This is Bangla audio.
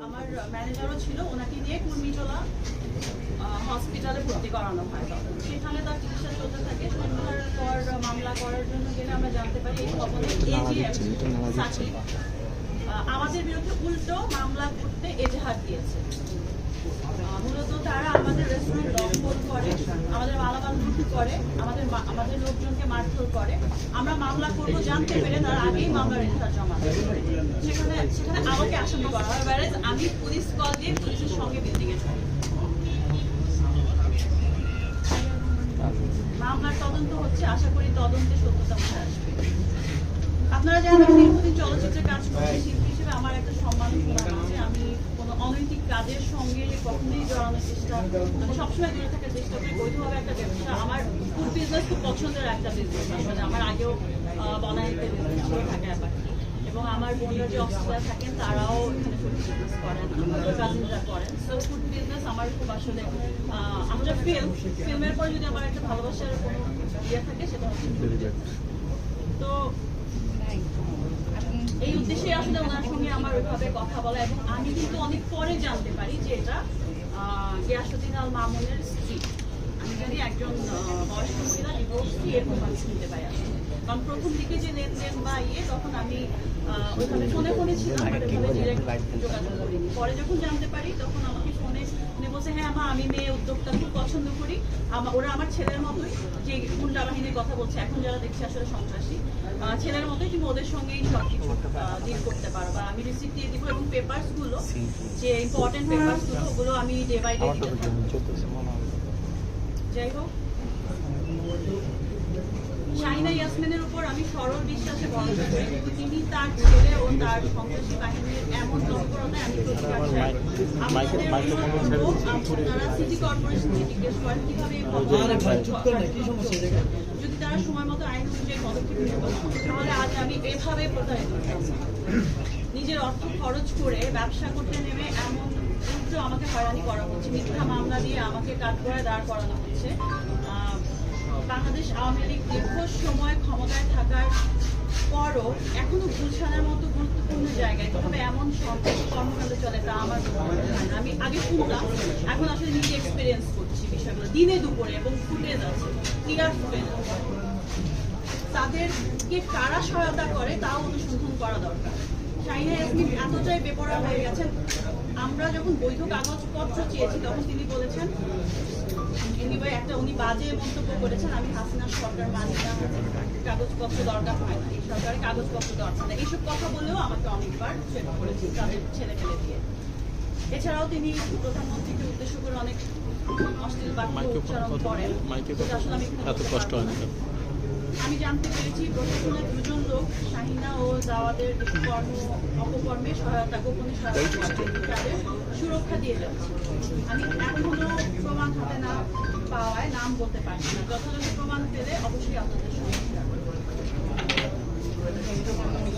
আমার ম্যানেজারও ছিল, ওনাকে নিয়ে কুর্মিটোলা হসপিটালে ভর্তি করানো হয়। তখন সেখানে তার চিকিৎসা চলতে থাকে। সন্ধ্যার পর মামলা করার জন্য গেলে আমরা জানতে পারি এই ভবনে এজিএম সাকিব আমাদের বিরুদ্ধে উল্টো মামলা করতে এজাহার দিয়েছে। মূলত তারা আমাদের রেস্টুরেন্ট দখল করে, আমাদের মালামাল লুট করে, আমাদের লোকজনকে মারধর করে। আমরা মামলা করবো জানতে পেরে তারা আগেই মামলার এজাহার জমা দেয়। সেখানে আমাকে আসামি করা হয়, whereas আমি পুলিশ কল দিয়ে পুলিশের সঙ্গে বিল্ডিং এ যাই। মামলার তদন্ত হচ্ছে, আশা করি তদন্তে সত্যতা উঠে আসবে। আপনারা জানেন আমি দীর্ঘদিন চলচ্চিত্রে কাজ করছি, শিল্পী হিসেবে আমার একটা সম্মান আছে। আমি কোনো অনৈতিক কাজের সঙ্গে কখনোই জড়ানোর চেষ্টা, মানে সবসময় দূরে থাকার চেষ্টা করি। বৈধভাবে একটা ব্যবসা, আমার ফুড বিজনেস খুব পছন্দের একটা বিজনেস। আসলে আমার আগেও বনানীতে বিজনেস ছিল ঢাকা ব্যাপার, এবং আমার বোনরা যে অস্ট্রেলিয়া থাকেন তারাও এখানে ফুড বিজনেস করেন, আমার কাজিনরা করেন। সো ফুড বিজনেস আমার খুব আসলে আমাদের ফিল্মের পরে যদি আমার একটা ভালোবাসার কোনো ইয়ে থাকে সেটা হচ্ছে ফুড বিজনেস। তো এই উদ্দেশ্যে আসলে ওনার সঙ্গে আমার ওইভাবে কথা বলা, এবং আমি কিন্তু অনেক পরে জানতে পারি যে এটা গিয়াসউদ্দিন আল মামুনের স্ত্রী। আমি জানি একজন বয়স্ক মহিলা ডিভোর্সি, এরকম আমি শুনতে পাই আসলে। কারণ প্রথম দিকে যে লেনদেন বা তখন আমি ওইভাবে ফোনে ছিলাম, ডিরেক্ট যোগাযোগ করিনি। পরে যখন জানতে পারি তখন আমাকে ফোনে বলছে, হ্যাঁ মা, আমি মেয়ে উদ্যোক্তা খুব পছন্দ করি, ওরা আমার ছেলের মতোই। যে গুন্ডা বাহিনীর কথা বলছে এখন যারা দেখছে আসলে সন্ত্রাসী, ছেলের মতোই, তুমি ওদের সঙ্গেই সবকিছু ডিল করতে পারো, বা আমি রিসিপ্ট দিয়ে দিব, এবং পেপারস গুলো যে ইম্পর্টেন্ট পেপারস গুলো ওগুলো আমি ডে বাই ডে দিতে থাকবো। যাই হোক, শাহিনা ইয়াসমিনের উপর আমি সরল বিশ্বাসে ভরসা করি, কিন্তু তিনি তার ছেলে ও তার সন্ত্রাসী বাহিনীর এমন তৎপরতায় আমি প্রতিবাদ চাই। আপনারা সিটি কর্পোরেশনকে জিজ্ঞেস করেন কিভাবে যদি তারা সময় মতো আইন অনুযায়ী পদক্ষেপ নিতে পারে, তাহলে আজ আমি এভাবে প্রতারিত হতাম। নিজের অর্থ খরচ করে ব্যবসা করতে নেমে এমন উল্টো আমাকে হয়রানি করা হচ্ছে, মিথ্যা মামলা দিয়ে আমাকে কাঠগড়ায় দাঁড় করানো হচ্ছে। বাংলাদেশ আওয়ামী লীগ দীর্ঘ সময় ক্ষমতায় থাকার পরও এখনো গুলশানের মতো গুরুত্বপূর্ণ জায়গায় কিভাবে এমন সন্ত্রাসী কর্মকাণ্ড চলে তা আমার আমি আগে শুনতাম, এখন আসলে নিজে এক্সপিরিয়েন্স করছি বিষয়গুলো দিনে দুপুরে, এবং ফুটেজ আছে, ক্লিয়ার ফুটেজ আছে। তাদেরকে কারা সহায়তা করে তাও অনুসন্ধান করা দরকার। শাহিনা ইয়াসমিন এতটাই বেপরোয়া হয়ে গেছেন। আমরা যখন বৈধ কাগজপত্র চেয়েছি তখন তিনি বলেছেন, উনি বাজে মন্তব্য করেছেন, আমি হাসিনার সরকার মানি না, কাগজপত্র দরকার হয় না, এই সরকারের কাগজপত্র দরকার না, এইসব কথা বলেও আমাকে অনেকবার ছেড়ে করেছেন তাদের ছেলে ফেলে দিয়ে। এছাড়াও তিনি প্রধানমন্ত্রীকে উদ্দেশ্য করে অনেক অশ্লীল বাক্য উচ্চারণ করেন, আসলে আমি জানতে পেরেছি প্রশাসনের দুজন লোক শাহিনা ও জাওয়াদের অপকর্মে গোপনে সহায়তা তাদের সুরক্ষা দিয়ে যাচ্ছে। আমি এখনো প্রমাণ হাতে না পাওয়ায় নাম বলতে পারছি না, যথাযথ প্রমাণ পেলে অবশ্যই আপনাদের সঙ্গে